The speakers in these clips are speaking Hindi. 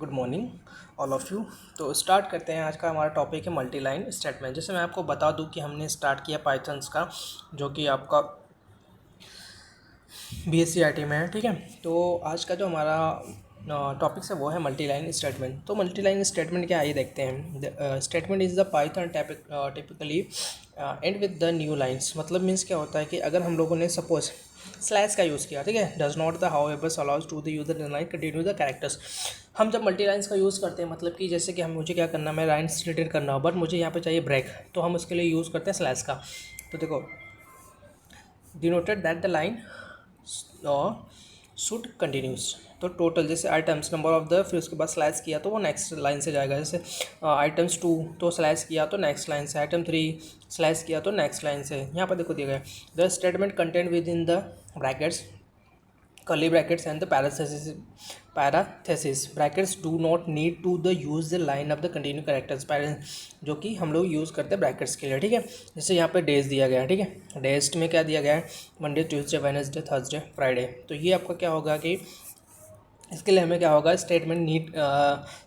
Good morning all of you. तो स्टार्ट करते हैं। आज का हमारा टॉपिक है मल्टी लाइन स्टेटमेंट। जैसे मैं आपको बता दूं कि हमने स्टार्ट किया पाइथन्स का, जो कि आपका BSc IT में है, ठीक है। तो आज का जो हमारा टॉपिक है वो है मल्टी लाइन स्टेटमेंट। तो मल्टी लाइन स्टेटमेंट क्या है ये देखते हैं। Statement is the Python typically and with the new lines. मतलब मीन्स क्या होता है कि अगर हम लोगों ने सपोज स्लैश का यूज़ किया, ठीक है, does not the how evers allows to the user in line continue the characters. हम जब मल्टी लाइन्स का यूज़ करते हैं, मतलब कि जैसे कि हम मुझे क्या करना है, मैं लाइन्स रिटर्न करना हो, बट मुझे यहाँ पे चाहिए ब्रेक, तो हम उसके लिए यूज़ करते हैं स्लैश का। तो देखो, denoted that the line should continuous. तो टोटल जैसे आइटम्स नंबर ऑफ द, फिर उसके बाद स्लैश किया तो वो नेक्स्ट लाइन से जाएगा। जैसे आइटम्स 2 तो स्लैश किया तो नेक्स्ट लाइन से, आइटम 3 स्लैश किया तो नेक्स्ट लाइन से। यहाँ पर देखो दिया गया the statement content with in the brackets curly brackets and the parenthesis brackets do not need to the use the line of the continuous characters, जो कि हम लोग यूज़ करते हैं ब्रैकेट्स के लिए, ठीक है। जैसे यहाँ पे डेज दिया गया है, ठीक है। डेज में क्या दिया गया है, Monday Tuesday Wednesday Thursday Friday. तो ये आपका क्या होगा कि इसके लिए हमें क्या होगा, स्टेटमेंट नीड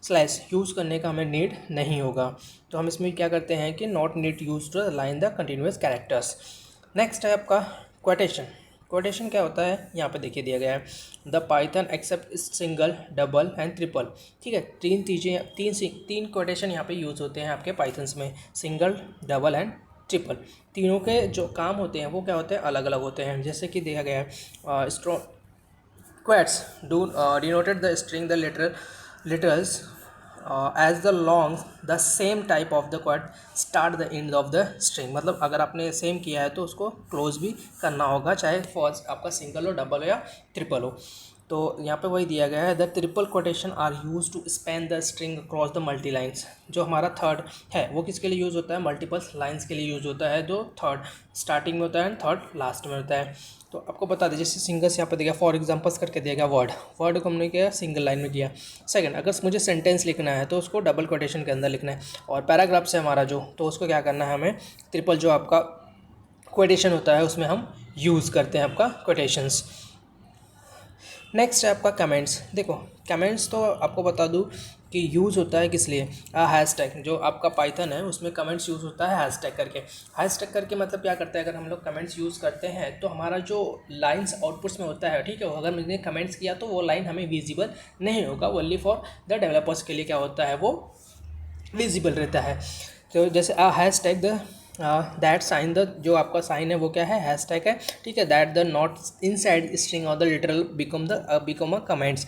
स्लैश यूज़ करने का हमें नीड नहीं होगा। तो हम इसमें क्या करते हैं कि not need use to line the continuous characters. Next है आपका क्वोटेशन। क्वोटेशन क्या होता है, यहाँ पे देखिए दिया गया है the Python accept single double and triple, ठीक है। तीन क्वोटेशन यहाँ पे यूज़ होते हैं आपके पाइथन्स में, सिंगल डबल एंड ट्रिपल। तीनों के जो काम होते हैं वो क्या होते हैं, अलग अलग होते हैं। जैसे कि दिया गया है strong quotes denoted the string the literals as the long the same type of the quote start the end of the string। मतलब अगर आपने सेम किया है तो उसको क्लोज भी करना होगा, चाहे फर्स्ट आपका सिंगल हो, डबल हो या ट्रिपल हो। तो यहाँ पे वही दिया गया है the triple quotation are use to span the string across the multi lines. जो हमारा थर्ड है वो किसके लिए यूज़ होता है, मल्टीपल लाइन्स के लिए यूज़ होता है, जो थर्ड स्टार्टिंग में होता है एंड थर्ड लास्ट में होता है। तो आपको बता दें, जैसे सिंगल्स यहाँ पर दिया, फॉर एग्जांपल्स करके दिया गया वर्ड को हमने किया सिंगल लाइन में किया। सेकंड, अगर मुझे सेंटेंस लिखना है तो उसको डबल कोटेशन के अंदर लिखना है। और पैराग्राफ से हमारा जो, तो उसको क्या करना है, हमें ट्रिपल जो आपका कोटेशन होता है उसमें हम यूज़ करते हैं आपका कोटेशंस। नेक्स्ट है आपका कमेंट्स। देखो कमेंट्स तो आपको बता दूं कि यूज़ होता है किस लिए, हैशटैग। जो आपका पाइथन है उसमें कमेंट्स यूज़ होता है हैशटैग करके। हैशटैग करके मतलब क्या करता है, अगर हम लोग कमेंट्स यूज़ करते हैं तो हमारा जो लाइंस आउटपुट्स में होता है, ठीक है, अगर मैंने कमेंट्स किया तो वो लाइन हमें विजिबल नहीं होगा, ओनली फॉर द डेवलपर्स के लिए क्या होता है, वो विजिबल रहता है। तो जैसे hashtag the that sign, the जो आपका साइन है वो क्या है, हैशटैग है, ठीक है। That the not inside string और the literal become a comments.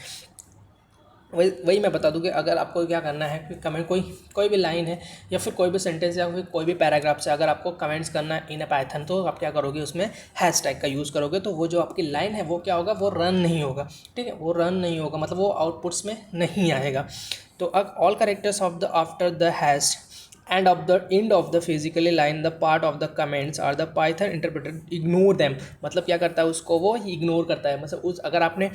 वही मैं बता दूं कि अगर आपको क्या करना है कि कमेंट कोई भी लाइन है या फिर कोई भी सेंटेंस या फिर कोई भी पैराग्राफ से अगर आपको कमेंट्स करना है इन अ पाइथन, तो आप क्या करोगे, उसमें हैशटैग का यूज़ करोगे। तो वो जो आपकी लाइन है वो क्या होगा, वो रन नहीं होगा, ठीक है, वो रन नहीं होगा, मतलब वो आउटपुट्स में नहीं आएगा। तो अब all characters of the after the hash and of the end of the physically line the part of the comments are the python interpreter ignore them। मतलब क्या करता है, उसको वो इग्नोर करता है। मतलब उस, अगर आपने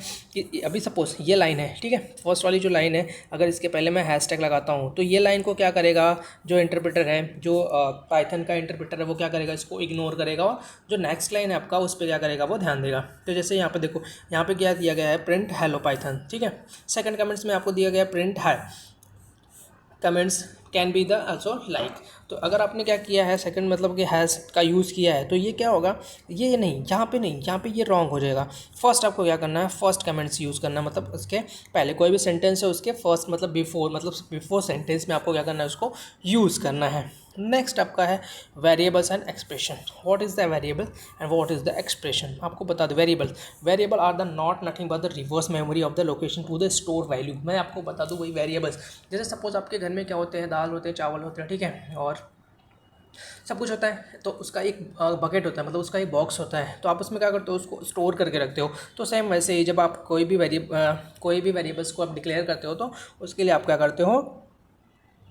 अभी सपोज ये लाइन है, ठीक है, फर्स्ट वाली जो लाइन है, अगर इसके पहले मैं हैशटैग लगाता हूँ तो ये लाइन को क्या करेगा, जो इंटरप्रेटर है, जो पाइथन का इंटरप्रेटर है, वो क्या करेगा, इसको इग्नोर करेगा, और जो नेक्स्ट लाइन है आपका उस पर क्या करेगा, वो ध्यान देगा। तो जैसे यहाँ पे देखो, यहाँ पे क्या दिया गया है, प्रिंट हेलो पाइथन, ठीक है। सेकंड कमेंट्स में आपको दिया गया है प्रिंट है comments can be the also like. तो अगर आपने क्या किया है, सेकंड मतलब कि हैज़ का यूज़ किया है, तो ये क्या होगा, ये नहीं, यहाँ पे नहीं, यहाँ पे ये रॉन्ग हो जाएगा। फर्स्ट आपको क्या करना है, फर्स्ट कमेंट्स यूज़ करना है, मतलब उसके पहले कोई भी सेंटेंस है उसके फर्स्ट मतलब बिफोर सेंटेंस में आपको क्या करना है, उसको यूज़ करना है। नेक्स्ट आपका है variables and expression. What is the variable and what is the expression. आपको बता दो, variable are the not nothing but the reverse memory of the location to the store value. मैं आपको बता दूं वही वेरिएबल्स, जैसे सपोज आपके घर में क्या होते हैं, दाल होते हैं, चावल होते हैं, ठीक है, और सब कुछ होता है, तो उसका एक बकेट होता है, मतलब उसका एक बॉक्स होता है, तो आप उसमें क्या करते हो, उसको स्टोर करके रखते हो। तो सेम वैसे ही जब आप कोई भी वेरिएबल्स को आप डिक्लेयर करते हो तो उसके लिए आप क्या करते हो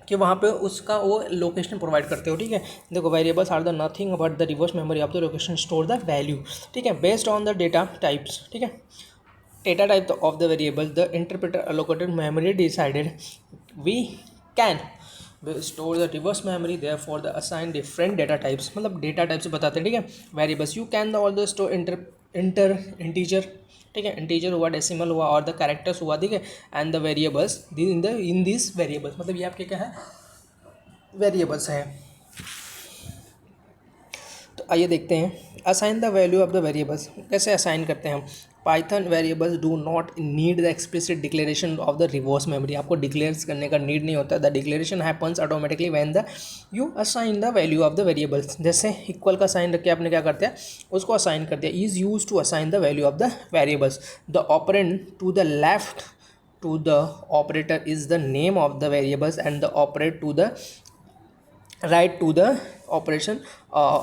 कि वहाँ पे उसका वो लोकेशन प्रोवाइड करते हो, ठीक है। देखो variables are the nothing but the reverse memory of the location store the value, ठीक है, based on the data types, ठीक है। Data type of the variable the interpreter allocated memory decided we can store the reverse memory there for the assign different data types. मतलब डेटा टाइप्स बताते हैं, ठीक है, variables you can the all the store integer, ठीक है, इंटीजर हुआ, डेसिमल हुआ और द कैरेक्टर्स हुआ, ठीक है, and the variables in this variables, मतलब ये आपके क्या है, वेरिएबल्स है। तो आइए देखते हैं assign the value of the variables, कैसे असाइन करते हैं हम। Python variables do not need the explicit declaration of the reverse memory, आपको डिक्लेयर करने का नीड नहीं होता, the declaration happens automatically when the you assign the value of the variables. जैसे इक्वल का साइन रख के आपने क्या करते हैं, उसको असाइन कर दिया, is use to assign the value of the variables, the operand to the left to the operator is the name of the variables and the operator to the right to the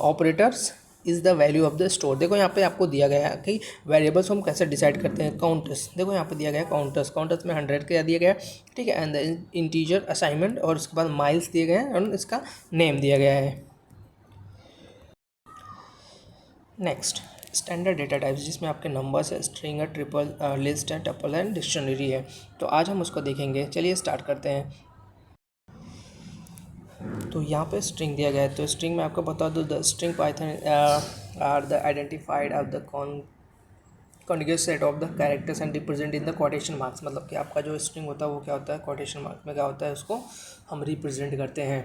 operators is the value of the store. देखो यहाँ पे आपको दिया गया है कि वेरिएबल्स हम कैसे डिसाइड करते हैं, काउंटर्स, देखो यहाँ पे दिया गया है काउंटर्स में 100 का दिया गया है, ठीक है, एंड द इंटीजर असाइनमेंट और उसके बाद माइल्स दिए गए हैं और इसका नेम दिया गया है। नेक्स्ट स्टैंडर्ड डेटा टाइप्स, जिसमें आपके नंबर्स है, स्ट्रिंग है, ट्रिपल लिस्ट है, टपल है, डिक्शनरी है। तो आज हम उसको देखेंगे, चलिए स्टार्ट करते हैं। तो यहाँ पे स्ट्रिंग दिया गया है, तो स्ट्रिंग में आपको बता दूँ, the string Python are the identified of the contiguous set of the characters and represent in the quotation marks, मतलब कि आपका जो स्ट्रिंग होता है वो क्या होता है, कोटेशन मार्क्स में क्या होता है, उसको हम रिप्रेजेंट करते हैं।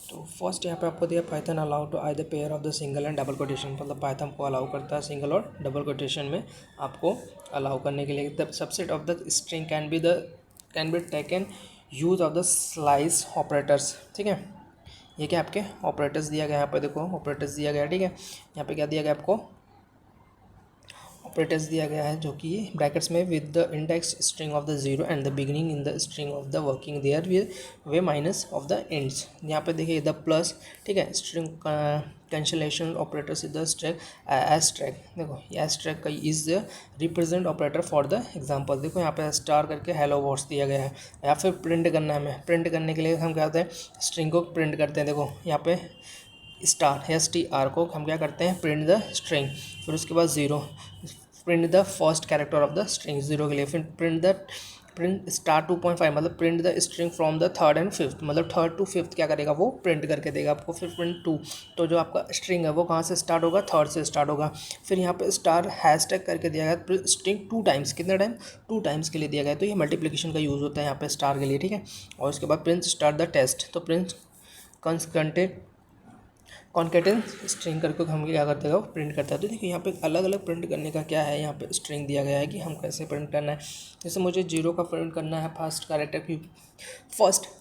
तो फर्स्ट यहाँ पे आपको दिया Python allow to either pair of the single and double quotation, मतलब पाइथन को अलाउ करता है सिंगल और डबल कोटेशन में आपको अलाउ करने के लिए। The subset of the string can be taken use of the slice operators, ठीक है, ये क्या आपके ऑपरेटर्स दिया गया है, यहाँ पे देखो ऑपरेटर्स दिया गया है, ठीक है, यहाँ पे क्या दिया गया आपको, ऑपरेटर्स दिया गया है, जो कि ब्रैकेट्स में with the index string of the zero end the beginning in the string of the working there way minus of the ends. यहाँ पे देखिए द प्लस, ठीक है, string cancellation operators is the asterisk asterisk, देखो ये एस्ट्रैक का is the represent operator for the example. देखो यहाँ पे स्टार करके हेलो वर्ड्स दिया गया है, या फिर प्रिंट करना है हमें, प्रिंट करने के लिए हम क्या होता है, स्ट्रिंग को प्रिंट करते हैं। देखो यहाँ पे स्टार STR को हम क्या करते हैं, प्रिंट द स्ट्रिंग, फिर उसके बाद zero, print the first character of the string zero के लिए, फिर प्रिंट स्टार 2.5 मतलब print the string from the third and fifth, मतलब थर्ड टू फिफ्थ क्या करेगा वो प्रिंट करके देगा आपको। फिर प्रिंट 2, तो जो आपका स्ट्रिंग है वो कहाँ से स्टार्ट होगा, थर्ड से स्टार्ट होगा। फिर यहाँ पे स्टार हैशटैग करके दिया गया, स्ट्रिंग 2 टाइम्स, कितने टाइम, 2 टाइम्स के लिए दिया गया, तो ये मल्टीप्लिकेशन का यूज़ होता है यहाँ पे स्टार के लिए, ठीक है। और उसके बाद प्रिंट स्टार्ट द टेस्ट, तो प्रिंट कॉन्केटेंस स्ट्रिंग करके हम क्या करते हैं, प्रिंट करता है। तो देखिए यहाँ पे अलग अलग प्रिंट करने का क्या है, यहाँ पे स्ट्रिंग दिया गया है कि हम कैसे प्रिंट करना है। जैसे मुझे 0 का प्रिंट करना है, फर्स्ट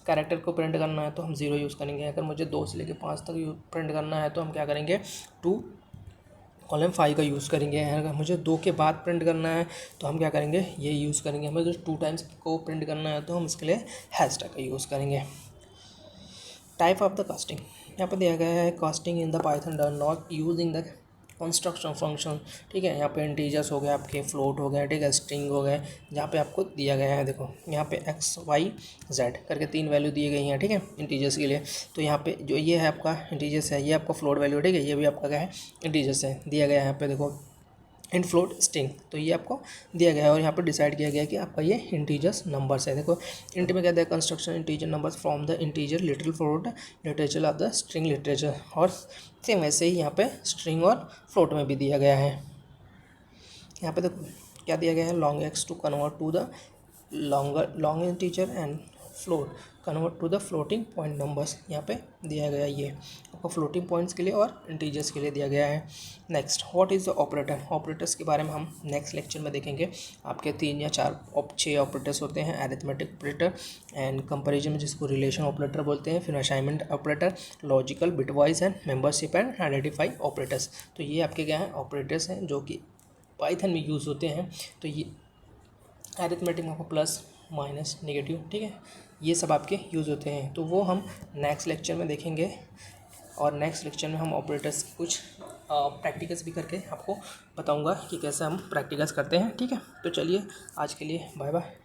कैरेक्टर को प्रिंट करना है तो हम 0 यूज़ करेंगे। अगर मुझे 2 से लेकर 5 तक प्रिंट करना है तो हम क्या करेंगे, 2:5 का यूज़ करेंगे। अगर मुझे 2 के बाद प्रिंट करना है तो हम क्या करेंगे, ये यूज़ करेंगे। हमें जो 2 टाइम्स को प्रिंट करना है तो हम इसके लिए हैशटैग का यूज़ करेंगे। टाइप ऑफ द कास्टिंग, यहाँ पर दिया गया है, casting in the Python done not using the construction function, ठीक है। यहाँ पे इंटीजर्स हो गए आपके, फ्लोट हो गए, ठीक है, स्ट्रिंग हो गए, जहाँ पे आपको दिया गया है, देखो यहाँ पे XYZ करके 3 वैल्यू दी गई हैं, ठीक है, इंटीजर्स के लिए। तो यहाँ पे जो ये है आपका इंटीजर्स है, ये आपका फ्लोट वैल्यू, ठीक है, ये भी आपका क्या है, इंटीजर्स है, दिया गया है यहाँ पे देखो इन फ्लोट स्ट्रिंग, तो ये आपको दिया गया है। और यहाँ पर डिसाइड किया गया है कि आपका ये इंटीजर्स नंबर्स है। देखो इंट में क्या दिया, construction integer numbers from the integer literal float literature of the string literature, और सेम वैसे ही यहाँ पे स्ट्रिंग और फ्लोट में भी दिया गया है। यहाँ पे देखो क्या दिया गया है, long x to convert to the long integer and float convert to the floating point numbers, यहाँ पे दिया गया है, ये आपको फ्लोटिंग पॉइंट्स के लिए और इंटीजर्स के लिए दिया गया है। Next, what is the operator, operators के बारे में हम नेक्स्ट लेक्चर में देखेंगे। आपके 3 या 6 ऑपरेटर्स होते हैं, अरिथमेटिक ऑपरेटर एंड कंपैरिजन जिसको रिलेशन ऑपरेटर बोलते हैं, फिर assignment operator, logical, bitwise and membership and identify operators. तो ये आपके क्या हैं, ऑपरेटर्स हैं जो कि पाइथन में यूज़ होते हैं। तो ये अरिथमेटिक में आपको प्लस, माइनस, नेगेटिव, ठीक है, ये सब आपके यूज़ होते हैं। तो वो हम नेक्स्ट लेक्चर में देखेंगे, और नेक्स्ट लेक्चर में हम ऑपरेटर्स कुछ प्रैक्टिकल्स भी करके आपको बताऊंगा कि कैसे हम प्रैक्टिकल्स करते हैं, ठीक है। तो चलिए आज के लिए बाय बाय।